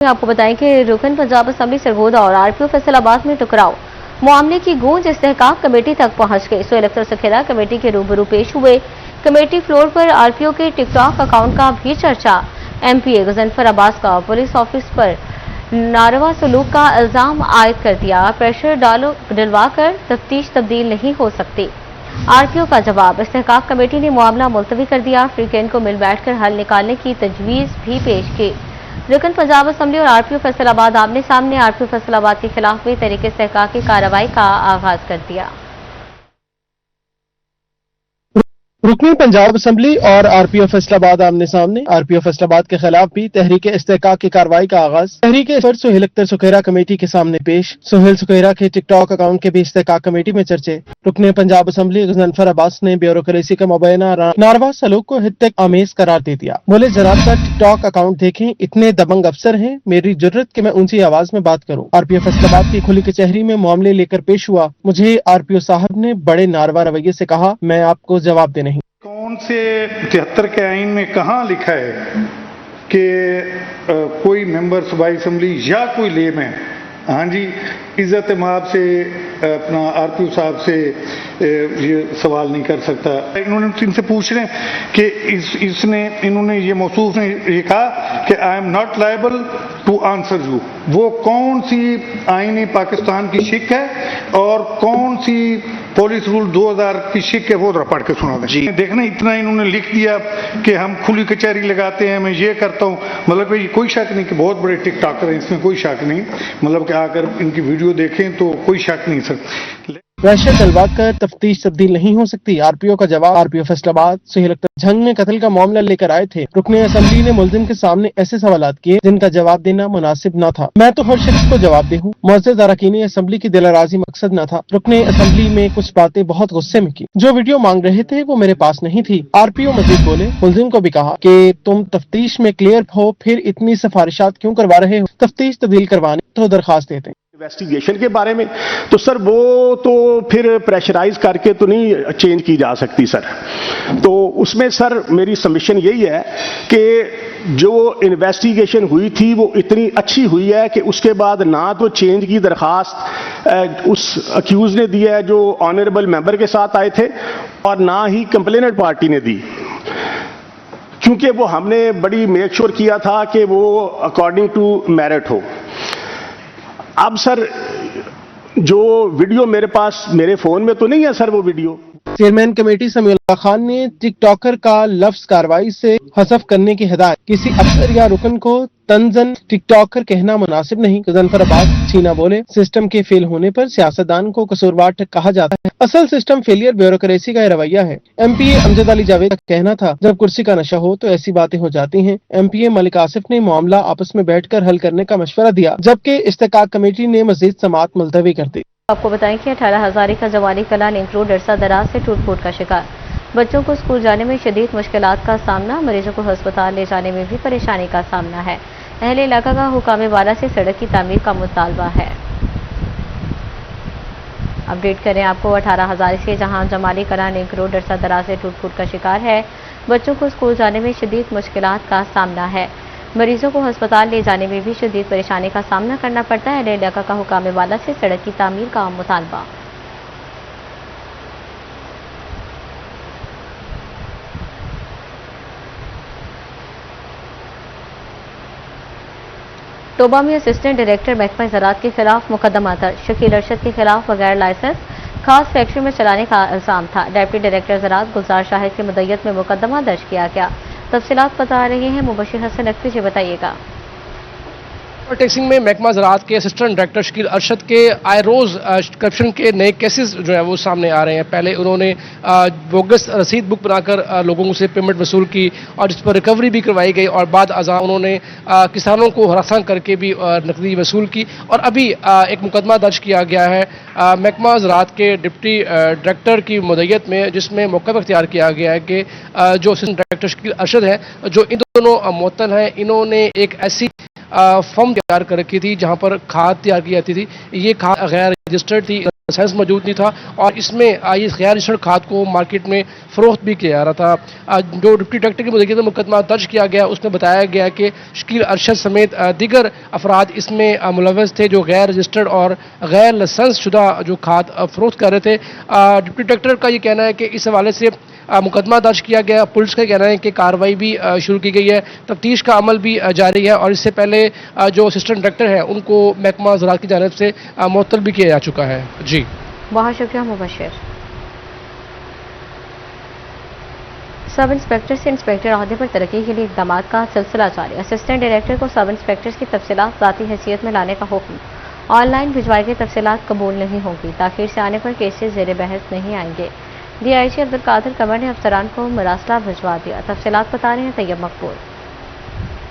आपको बताएं कि रुकन पंजाब असम्बली सरगोदा और आरपीओ फैसलाबाद में टकराव मामले की गूंज इस्तेहकाक कमेटी तक पहुंच गई। सोहेल अख्तर सखेरा कमेटी के रूबरू पेश हुए। कमेटी फ्लोर पर आरपीओ के टिकटॉक अकाउंट का भी चर्चा। एमपीए गजनफर अब्बास का पुलिस ऑफिस पर नारवा सलूक का इल्जाम आयद कर दिया। प्रेशर डलवा कर तफ्तीश तब्दील नहीं हो सकती। आरपीओ का जवाब। इस्तेहकाक कमेटी ने मामला मुलतवी कर दिया। फ्रीकेंड को मिल बैठकर हल निकालने की तजवीज़ भी पेश की। रुकन पंजाब असम्बली और आरपीओ फैसलाबाद आमने सामने। आरपीओ फैसलाबाद के खिलाफ भी तरीके इस्तेहकाक की कार्रवाई का आगाज कर दिया। रुकन पंजाब असम्बली और आरपीओ फैसलाबाद आमने सामने। आरपीओ फैसलाबाद के खिलाफ भी तहरीक इस्तेहकाक की कार्रवाई का आगाज। तहरीक पर सोहेल अख्तर सखेरा कमेटी के सामने पेश। सोहेल सखेरा के टिकटॉक अकाउंट के भी इस्तेहकाक कमेटी में चर्चे। रुकन पंजाब असम्बली गजनफर अब्बास ने ब्यूरोक्रेसी का मुबैना नारवा सलूक को हिद्दक आमेज करार दे दिया। बोले जरा सा टिकटॉक अकाउंट देखें, इतने दबंग अफसर हैं, मेरी जुर्रत कि मैं ऊंची आवाज में बात करूं। आरपीओ फैसलाबाद की खुली कचहरी में मामले लेकर पेश हुआ। मुझे आरपीओ साहब ने बड़े नारवा रवैये से कहा, मैं आपको जवाब दे नहीं। कौन से 73 के आइन में कहाँ लिखा है कि कोई मेंबर सूबाई असम्बली या कोई लेमैन, हाँ जी, इज्जत माब से अपना आरपीओ साहब से ये सवाल नहीं कर सकता। इन्होंने इनसे पूछ रहे हैं कि इन्होंने ये मौसूफ ने ये कहा कि I am not liable to answer you. वो कौन सी आईन पाकिस्तान की शिक है और कौन सी पुलिस रूल 2000 की शिक है, वो पढ़ के सुना दें। देखना इतना इन्होंने लिख दिया कि हम खुली कचहरी लगाते हैं, मैं ये करता हूँ। मतलब कि कोई शक नहीं कि बहुत बड़े टिकटॉकर हैं, इसमें कोई शक नहीं। मतलब कि आकर इनकी वीडियो देखें तो कोई शक नहीं सर। प्रेशर डलवा कर तफ्तीश तब्दील नहीं हो सकती। आरपीओ का जवाब। आरपीओ फैसलाबाद सोहेल अख्तर झंग में कत्ल का मामला लेकर आए थे। रुकन असम्बली ने मुल्जिम के सामने ऐसे सवालात किए जिनका जवाब देना मुनासिब न था। मैं तो हर शख्स को जवाब दे हूँ। मुअज़्ज़ज़ अरकान असम्बली की दिलराजी मकसद न था। रुकन असम्बली में कुछ बातें बहुत गुस्से में की। जो वीडियो मांग रहे थे वो मेरे पास नहीं थी। आरपीओ मजीद बोले, मुल्जिम को भी कहा कि तुम तफ्तीश में क्लियर हो, फिर इतनी सिफारिशात क्यों करवा रहे हो? तफ्तीश तब्दील करवाने तो दरखास्त देते। इन्वेस्टिगेशन के बारे में तो सर वो तो फिर प्रेशराइज करके तो नहीं चेंज की जा सकती सर। तो उसमें सर मेरी सबमिशन यही है कि जो इन्वेस्टिगेशन हुई थी वो इतनी अच्छी हुई है कि उसके बाद ना तो चेंज की दरखास्त उस अक्यूज ने दी है जो ऑनरेबल मेंबर के साथ आए थे, और ना ही कंप्लेनेंट पार्टी ने दी, क्योंकि वो हमने बड़ी मेक श्योर किया था कि वो अकॉर्डिंग टू मेरिट हो। अब सर जो वीडियो मेरे पास मेरे फोन में तो नहीं है सर वो video. Chairman committee Samiullah Khan ने टिकटॉकर का लफ्ज कार्रवाई से हज़फ करने की हिदायत। किसी अफसर या रुकन को तंजन टिकटॉकर कहना मुनासिब नहीं। गजनफर अब्बास छीना बोले, सिस्टम के फेल होने पर सियासतदान को कसूरवार कहा जाता है। असल सिस्टम फेलियर ब्यूरोक्रेसी का रवैया है। एमपीए अमजद अली जावेद का कहना था, जब कुर्सी का नशा हो तो ऐसी बातें हो जाती हैं। एमपीए मलिक आसिफ ने मामला आपस में बैठकर हल करने का मशवरा दिया, जबकि इस्तेहकाक कमेटी ने मजीद समाअत मुलतवी कर दी। आपको बताएं कि 18 हजारी का जवानी कला लिंक रोड अरसा दराज से टूट फूट का शिकार। बच्चों को स्कूल जाने में शदीद मुश्किलात का सामना। मरीजों को अस्पताल ले जाने में भी परेशानी का सामना है। अहले इलाका का हुकाम वाला से सड़क की तामीर का मुतालबा है। अपडेट करें आपको 18 हजारी से, जहां जमाली कला लिंक रोड अरसा दराज से टूट फूट का शिकार है। बच्चों को स्कूल जाने में शदीद मुश्किलात का सामना है। मरीजों को अस्पताल ले जाने में भी शदीद परेशानी का सामना करना पड़ता है। इलाका का हुकाम वाला से सड़क की तामीर का मुतालबा। तोबा में असिस्टेंट डायरेक्टर महकमा ज़राअत के खिलाफ मुकदमा दर्ज। शकील अरशद के खिलाफ बगैर लाइसेंस खास फैक्ट्री में चलाने का इल्जाम था। डिप्टी डायरेक्टर ज़राअत गुलजार शाहिद की मुद्दत में मुकदमा दर्ज किया गया। तफसीलात बता रहे हैं मुबशिर हसन नकवी, जी बताइएगा। टैक्सिंग में महकमा ज़राअत के असिस्टेंट डायरेक्टर शकील अरशद के आए रोज़ करप्शन के नए केसेस जो है वो सामने आ रहे हैं। पहले उन्होंने बोगस रसीद बुक बनाकर लोगों से पेमेंट वसूल की और इस पर रिकवरी भी करवाई गई, और बाद अज़ा उन्होंने किसानों को हरासा करके भी नकदी वसूल की। और अभी एक मुकदमा दर्ज किया गया है महकमा ज़राअत के डिप्टी डायरेक्टर की मुद्दत में, जिसमें मौक़िफ़ इख्तियार किया गया है कि जो असिस्टेंट डायरेक्टर शकील अरशद है, जो इन दोनों मुअत्तल हैं, इन्होंने एक ऐसी फॉर्म तैयार कर रखी थी जहां पर खाद तैयार की जाती थी। ये खाद गैर रजिस्टर्ड थी, लाइसेंस मौजूद नहीं था और इसमें ये गैर रजिस्टर्ड खाद को मार्केट में फरोख्त भी किया जा रहा था। जो डिप्टी डायरेक्टर की मुद्दे मुकदमा दर्ज किया गया उसमें बताया गया कि शकील अरशद समेत दीगर अफराद इसमें मुलव्वस थे जो गैर रजिस्टर्ड और गैर लाइसेंस शुदा जो खाद फरोख्त कर रहे थे। डिप्टी डायरेक्टर का ये कहना है कि इस हवाले से मुकदमा दर्ज किया गया। पुलिस का कहना है कि कार्रवाई भी शुरू की गई है, तफ्तीश का अमल भी जारी है और इससे पहले जो असिस्टेंट डायरेक्टर है उनको महकमा ज़राअत की जानिब से मुअत्तल भी किया जा चुका है। जी बहुत शुक्रिया मुबशिर। सब इंस्पेक्टर से इंस्पेक्टर अहदे पर तरक्की के लिए इक़दाम का सिलसिला जारी। असिस्टेंट डायरेक्टर को सब इंस्पेक्टर्स की तफसीलात ज़ाती हैसियत में लाने का हुक्म। ऑनलाइन भिजवाई गई तफसीलात कबूल नहीं होंगी। ताख़ीर से आने पर केसेस ज़ेर बहस नहीं आएंगे। DIG अब्दुल कादिर कमर ने अफसरान को मरासला भिजवा दिया। तफसीलात बता रहे हैं तैयब मकबूल।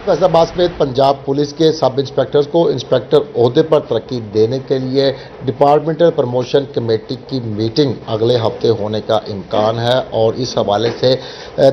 फैसलाबाद समेत पंजाब पुलिस के सब इंस्पेक्टर्स को इंस्पेक्टर ओहदे पर तरक्की देने के लिए डिपार्टमेंटल प्रमोशन कमेटी की मीटिंग अगले हफ्ते होने का इम्कान है और इस हवाले से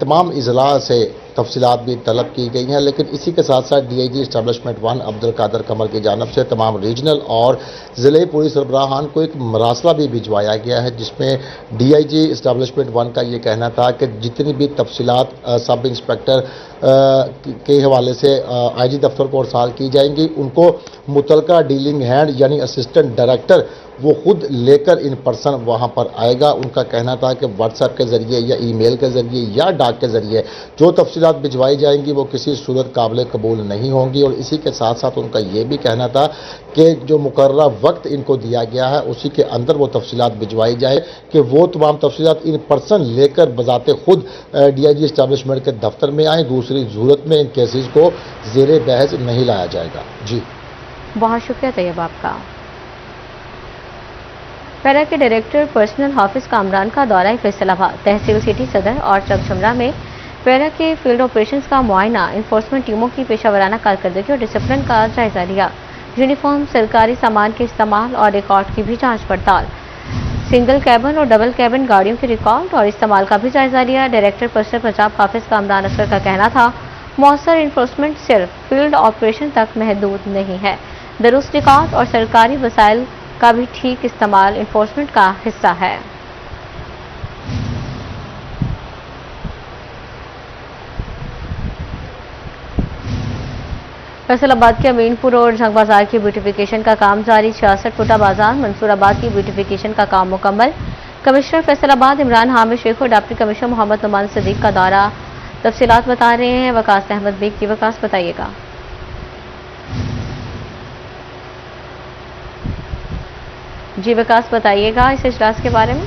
तमाम इजला से तफसीलात भी तलब की गई हैं। लेकिन इसी के साथ साथ DIG इस्टेब्लिशमेंट 1 अब्दुल कादिर कमर की जानब से तमाम रीजनल और ज़िले पुलिस सरबराहान को एक मरासला भी भिजवाया गया है, जिसमें DIG इस्टेब्लिशमेंट 1 का ये कहना था कि जितनी भी तफसीलात सब इंस्पेक्टर के हवाले से IG दफ्तर को अरसाल की जाएंगी, उनको मुतलका डीलिंग हैंड यानी असिस्टेंट डायरेक्टर वो खुद लेकर इन पर्सन वहाँ पर आएगा। उनका कहना था कि व्हाट्सएप के ज़रिए या ईमेल के ज़रिए या डाक के ज़रिए जो तफसीलात भिजवाई जाएंगी वो किसी सूरत काबिल कबूल नहीं होंगी। और इसी के साथ साथ उनका ये भी कहना था कि जो मुकर्ररा वक्त इनको दिया गया है उसी के अंदर वो तफसीलात भिजवाई जाए कि वो तमाम तफसीलात इन पर्सन लेकर बजाते खुद DIG इस्टेब्लिशमेंट के दफ्तर में आए। दूसरी सूरत में इन केसेस को ज़ेरे बहस नहीं लाया जाएगा। जी बहुत शुक्रिया तैयब आपका। पैरा के डायरेक्टर पर्सनल हाफिज कामरान का दौरा फैसलाबाद। तहसील सिटी सदर और चकशमरा में पैरा के फील्ड ऑपरेशंस का मुआयना, इन्फोर्समेंट टीमों की पेशावराना कारकर्दगी और डिसिप्लिन का जायजा लिया। यूनिफॉर्म, सरकारी सामान के इस्तेमाल और रिकॉर्ड की भी जांच पड़ताल। सिंगल कैबिन और डबल कैबिन गाड़ियों के रिकॉर्ड और इस्तेमाल का भी जायजा लिया। डायरेक्टर पर्सनल पंजाब हाफिज कामरान असगर का कहना था मौसर इन्फोर्समेंट सिर्फ फील्ड ऑपरेशन तक महदूद नहीं है, दुरुस्त रिकॉर्ड और सरकारी वसाइल का भी ठीक इस्तेमाल इन्फोर्समेंट का हिस्सा है। फैसलाबाद के अमीनपुर और जंग बाजार की ब्यूटिफिकेशन का काम जारी। 66 फुटा बाजार मंसूराबाद की ब्यूटिफिकेशन का काम मुकम्मल। कमिश्नर फैसलाबाद इमरान हामिद शेख और डिप्टी कमिश्नर मोहम्मद नुमान सिद्दीक का दौरा। तफसीलात बता रहे हैं वकास अहमद बेग की। वकास बताइएगा। जी वकास बताइएगा इस इजलास के बारे में।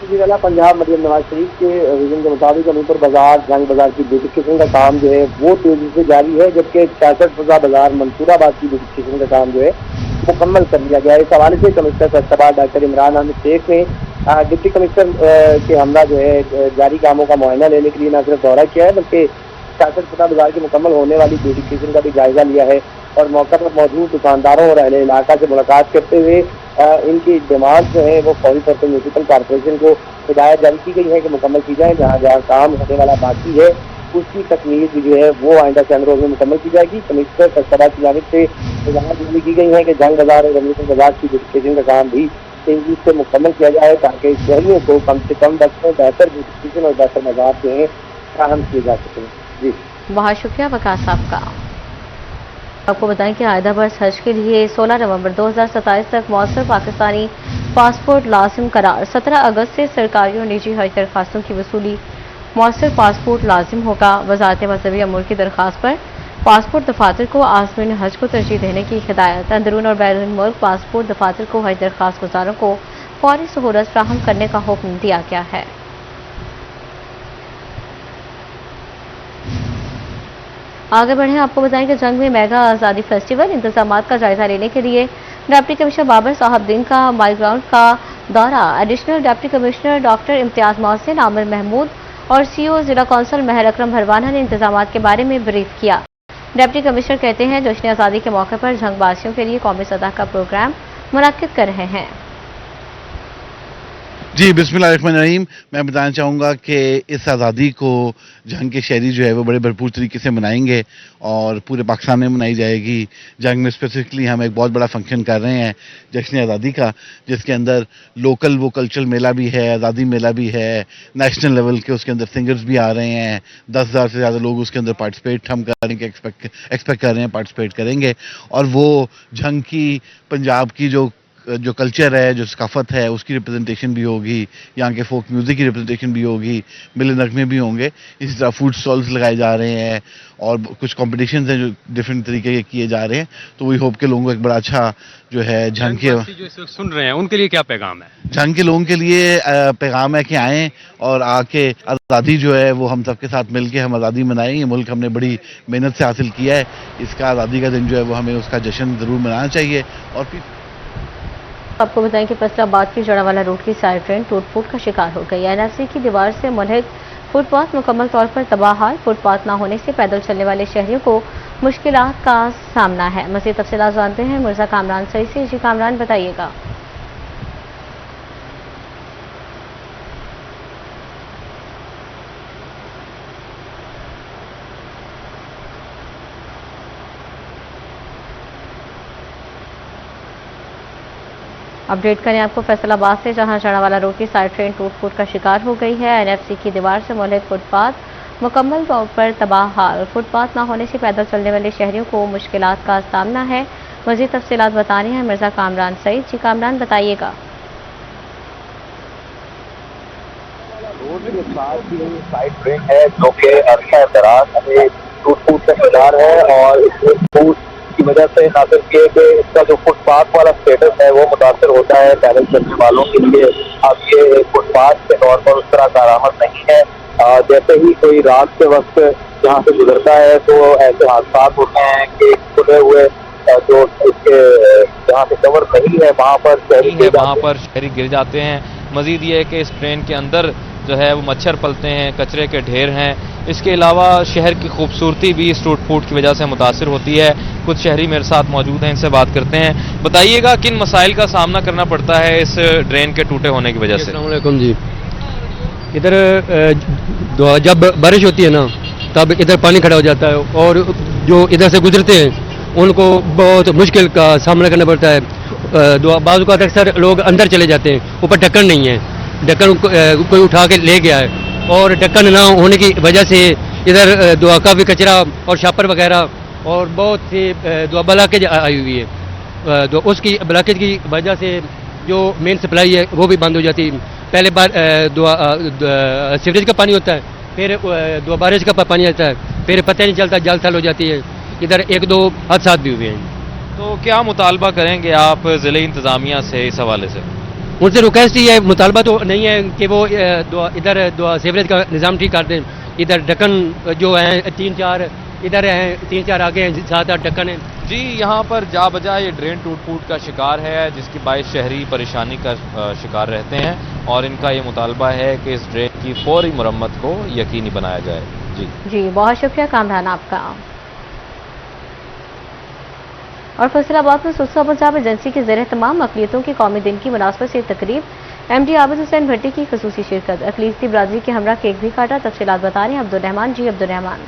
जिला पंजाब मरियम नवाज शरीफ के विजन के मुताबिक अमीनपुर बाजार जंग बाजार की ब्यूटिफिकेशन का काम जो है वो तेजी से जारी है, जबकि 66 फुटा बाजार मंसूराबाद की ब्यूटिफिकेशन का काम जो है मुकम्मल कर लिया गया है। इस हवाले से कमिश्नर फैसलाबाद डॉक्टर इमरान हामिद शेख ने डिप्टी कमिश्नर के हमला जो है जारी कामों का मुआयना लेने के लिए न सिर्फ दौरा किया है बल्कि 66 फुटा बाजार की मुकम्मल होने वाली ब्यूटिफिकेशन का भी जायजा लिया है और मौका पर मौजूद दुकानदारों और अहले इलाका से मुलाकात करते हुए इनकी डिमांड जो है वो फौरी तौर पर म्यूनसिपल कॉर्पोरेशन को हिदायत जारी की गई है कि मुकम्मल की जाए। जहाँ जहाँ काम होने वाला बाकी है उसकी तकमील भी जो है वो आइंदा चंद रोज में मुकम्मल की जाएगी। कमिश्नर फैसलाबाद की जानिब से हिदायत जारी की गई है कि जंग बाजार और अमीनपुर बाजार की ब्यूटिफिकेशन का काम भी तेजी से मुकम्मल किया जाए ताकि शहरियों को कम से कम वक्त में बेहतर ब्यूटिफिकेशन और बेहतर बाजार जो है फराहम किए जा सकें। जी बहुत शुक्रिया वकास साहब का। आपको बताएं कि आयदा बरस हज के लिए 16 नवंबर 2027 तक मौसर पाकिस्तानी पासपोर्ट लाजिम करार। 17 अगस्त से सरकारी और निजी हज दरखास्तों की वसूली। मौसर पासपोर्ट लाजिम होगा। वजारत मजहबी अमूर की दरखास्त पर पासपोर्ट दफातर को आज़मीन हज को तरजीह देने की हिदायत। अंदरून और बैरून मुल्क पासपोर्ट दफातर को हज दरखास्त गुजारों को फौरी सहूलत फ्राहम करने का हुक्म दिया गया है। आगे बढ़े आपको बताएं कि जंग में मेगा आज़ादी फेस्टिवल इंतजाम का जायजा लेने के लिए डिप्टी कमिश्नर बाबर साहबदीन का माई ग्राउंड का दौरा। Additional deputy commissioner doctor Imtiaz Mohsin, Aamir Mahmood और CO जिला कौंसल महर अकरम भरवाना ने इंतजाम के बारे में ब्रीफ किया। डिप्टी कमिश्नर कहते हैं जश्न आज़ादी के मौके पर जंगबाजियों के लिए कौमी सतह का प्रोग्राम मुनक्किद कर रहे हैं। जी, बिस्मिल्लाहिर्रहमानिर्रहीम। मैं बताना चाहूँगा कि इस आज़ादी को जंग के शहरी जो है वो बड़े भरपूर तरीके से मनाएंगे और पूरे पाकिस्तान में मनाई जाएगी। जंग में स्पेसिफिकली हम एक बहुत बड़ा फंक्शन कर रहे हैं जश्न आज़ादी का, जिसके अंदर लोकल वो कल्चरल मेला भी है, आज़ादी मेला भी है, नेशनल लेवल के उसके अंदर सिंगर्स भी आ रहे हैं। 10,000 से ज़्यादा लोग उसके अंदर पार्टिसिपेट हम करेंगे, एक्सपेक्ट कर रहे हैं पार्टिसिपेट करेंगे। और वो जंग की पंजाब की जो कल्चर है, जो सकाफत है, उसकी रिप्रेजेंटेशन भी होगी, यहाँ के फोक म्यूज़िक की रिप्रेजेंटेशन भी होगी, मिले नगमे भी होंगे। इसी तरह फूड स्टॉल्स लगाए जा रहे हैं और कुछ कॉम्पिटिशन्स हैं जो डिफरेंट तरीके के किए जा रहे हैं। तो वही होप के लोगों को एक बड़ा अच्छा जो है जंग के जो इस वक्त सुन रहे हैं उनके लिए क्या पैगाम है? जंग के लोगों के लिए पैगाम है कि आएँ और आके आज़ादी जो है वो हम सबके साथ मिलके हम आज़ादी मनाएं। ये मुल्क हमने बड़ी मेहनत से हासिल किया है, इसका आज़ादी का दिन जो है वो हमें उसका जश्न ज़रूर मनाना चाहिए। और फिर आपको बताएं कि फैसलाबाद की जड़ावाला रोड की साइड ट्रेन टूट फूट का शिकार हो गई। एनएफसी की दीवार से मुल्हिक फुटपाथ मुकम्मल तौर पर तबाह। फुटपाथ न होने से पैदल चलने वाले शहरियों को मुश्किलात का सामना है। मज़ीद तफसीलात जानते हैं मिर्जा कामरान सही से। जी कामरान, बताइएगा। अपडेट करें आपको फैसलाबाद से, जहां जड़ावाला रोड की साइड ट्रेन टूट फूट का शिकार हो गई है। एनएफसी की दीवार से मुल्हिक फुटपाथ मुकम्मल तौर पर तबाह हाल। फुटपाथ न होने से पैदल चलने वाले शहरियों को मुश्किलात का सामना है। मज़ीद तफसीलात बतानी है मिर्जा कामरान सईद। जी कामरान, बताइएगा। रोड के पास ही साइड ट्रेन है जो कि अरसा दराज में टूट फूट का शिकार है और इसमें टूट की वजह से ना सिर्फ ये कि इसका जो फुटपाथ वाला स्टेटस है वो मुतासर होता है पैदल चलने वालों के लिए। अब ये फुटपाथ के तौर पर उस तरह का राहत नहीं है। जैसे ही कोई रात के वक्त यहाँ से गुजरता है तो ऐसे हादसा होते हैं कि खुले हुए जो इसके जहाँ से कवर नहीं है वहाँ पर शहरी गिर जाते हैं। मजीद ये है कि इस ट्रेन के अंदर जो है वो मच्छर पलते हैं, कचरे के ढेर हैं। इसके अलावा शहर की खूबसूरती भी इस टूट फूट की वजह से मुतासिर होती है। कुछ शहरी मेरे साथ मौजूद हैं, इनसे बात करते हैं। बताइएगा किन मसाइल का सामना करना पड़ता है इस ड्रेन के टूटे होने की वजह से? अस्सलाम वालेकुम जी। इधर जब बारिश होती है ना तब इधर पानी खड़ा हो जाता है और जो इधर से गुजरते हैं उनको बहुत मुश्किल का सामना करना पड़ता है। बाज़ औक़ात अक्सर लोग अंदर चले जाते हैं, ऊपर ढक्कन नहीं है, ढक्कन कोई उठा के ले गया है और ढक्कन ना होने की वजह से इधर दुआ काफ़ी कचरा और शापर वगैरह और बहुत सी दुआ ब्लॉकेज आई हुई है। तो उसकी ब्लॉकेज की वजह से जो मेन सप्लाई है वो भी बंद हो जाती है। पहले बार सीवरेज का पानी होता है, फिर बारिश का पानी आता है, फिर पता नहीं चलता, जल थल हो जाती है। इधर एक दो हादसात भी हुए हैं। तो क्या मुतालबा करेंगे आप ज़िले इंतज़ामिया से इस हवाले से? उनसे रिक्वेस्ट ही है, मुतालबा तो नहीं है कि वो इधर सीवरेज का निज़ाम ठीक कर दें। इधर ढक्कन जो हैं 3-4 इधर हैं, 3-4 आगे हैं, 7-8 ढक्कन हैं। जी, यहाँ पर जा बजा ये ड्रेन टूट फूट का शिकार है, जिसकी बाइस शहरी परेशानी का शिकार रहते हैं और इनका ये मुतालबा है कि इस ड्रेन की फौरी मुरम्मत को यकीनी बनाया जाए। जी, बहुत शुक्रिया कामरान आपका। और फैसलाबाद में सुस्सा पंजाब एजेंसी के ज़ेर तमाम अक़लियतों के कौमी दिन की मुनासबत से तकरीब। MD आबिद हुसैन भट्टी की खसूसी शिरकत। अक़लियती बरादरी के हमरा केक भी काटा। तफसीलात बता रहे हैं अब्दुल रहमान। जी अब्दुल रहमान,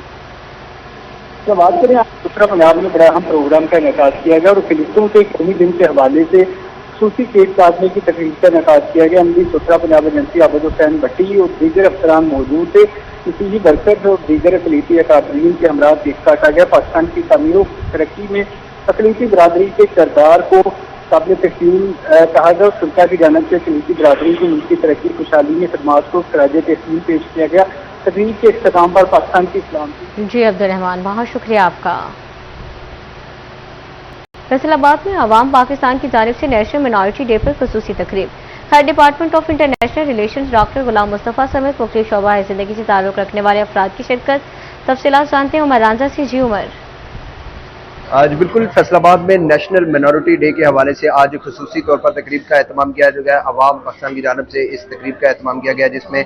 तो बात करें, दूसरा पंजाब में बड़ा अहम प्रोग्राम का इनेकाद किया गया और अक़लियतों के कौमी दिन के हवाले से खसूसी केक काटने की तकरीब का इनेकाद किया गया। MD दूसरा पंजाब एजेंसी आबिद हुसैन भट्टी और दीगर अफसरान मौजूद थे। इसी बरकत और दीगर अक़लियती अकादमीन के हमरा केक काटा गया। पाकिस्तान की तामीर और तरक्की में अक़लियती बरादरी के किरदार को काबिल तहसीन कहा गया और सरकार की जानिब से अक़लियती बरादरी की मुल्क की तरक्की खुशहाली में खदमात को खराज तहसीन पेश किया गया। तकरीब के इख्तिताम पर पाकिस्तान की इस्लाम। जी अब्दुल रहमान, बहुत शुक्रिया आपका। फैसलाबाद में अवाम पाकिस्तान की जानिब से नेशनल मिनॉरिटी डे पर खसूसी तकरीब। Head department of international relations doctor Ghulam Mustafa समेत मुख्तलिफ शोबा ज़िंदगी से ताल्लुक़ रखने वाले अफराद की शिरकत। तफसीलात जानते हैं उमर रांझा से। जी उमर। आज बिल्कुल फैसलाबाद में नेशनल मिनॉरिटी डे के हवाले से आज खसूसी तौर पर तकरीब का एहतमाम किया गया। अवाम पाकिस्तान की जानिब से इस तकरीब का एहतमाम किया गया जिसमें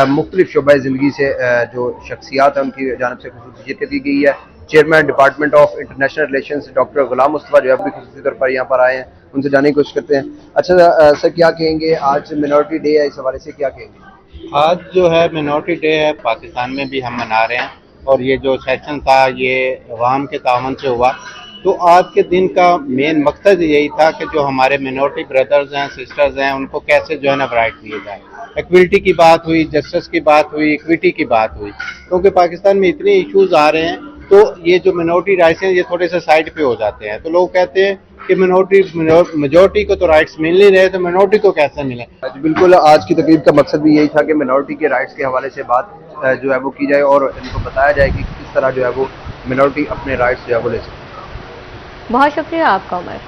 मुख्तलिफ शोबा ज़िंदगी से जो शख्सियात हैं उनकी जानिब से खसूसी शिरकत की गई है। Chairman department of international relations doctor Ghulam Mustafa जो है अभी खसूसी तौर पर यहाँ पर आए हैं। उनसे जानने की कोशिश करते हैं। अच्छा सर, क्या कहेंगे, आज मिनॉरिटी डे है, इस हवाले से क्या कहेंगे? आज जो है मिनॉरिटी डे है, पाकिस्तान में भी हम मना रहे हैं और ये जो सेशन था ये अवाम के तावन से हुआ। तो आज के दिन का मेन मकसद यही था कि जो हमारे मिनॉरिटी ब्रदर्स हैं, सिस्टर्स हैं, उनको कैसे जो है ना राइट दिए जाए। इक्वलिटी की बात हुई, जस्टिस की बात हुई, इक्विटी की बात हुई, क्योंकि पाकिस्तान में इतने इश्यूज आ रहे हैं तो ये जो मिनॉरिटी राइट्स हैं ये थोड़े से साइड पे हो जाते हैं। तो लोग कहते हैं कि मेजोरिटी को तो राइट्स मिल नहीं रहे, तो मिनॉरिटी को कैसे मिले। बिल्कुल, आज की तकरीब का मकसद भी यही था कि मिनॉरिटी के राइट्स के हवाले से बात जो है वो की जाए और इनको बताया जाए कि किस तरह जो है वो मिनॉरिटी अपने राइट्स जो है वो ले सकती है। बहुत शुक्रिया आपका उमर।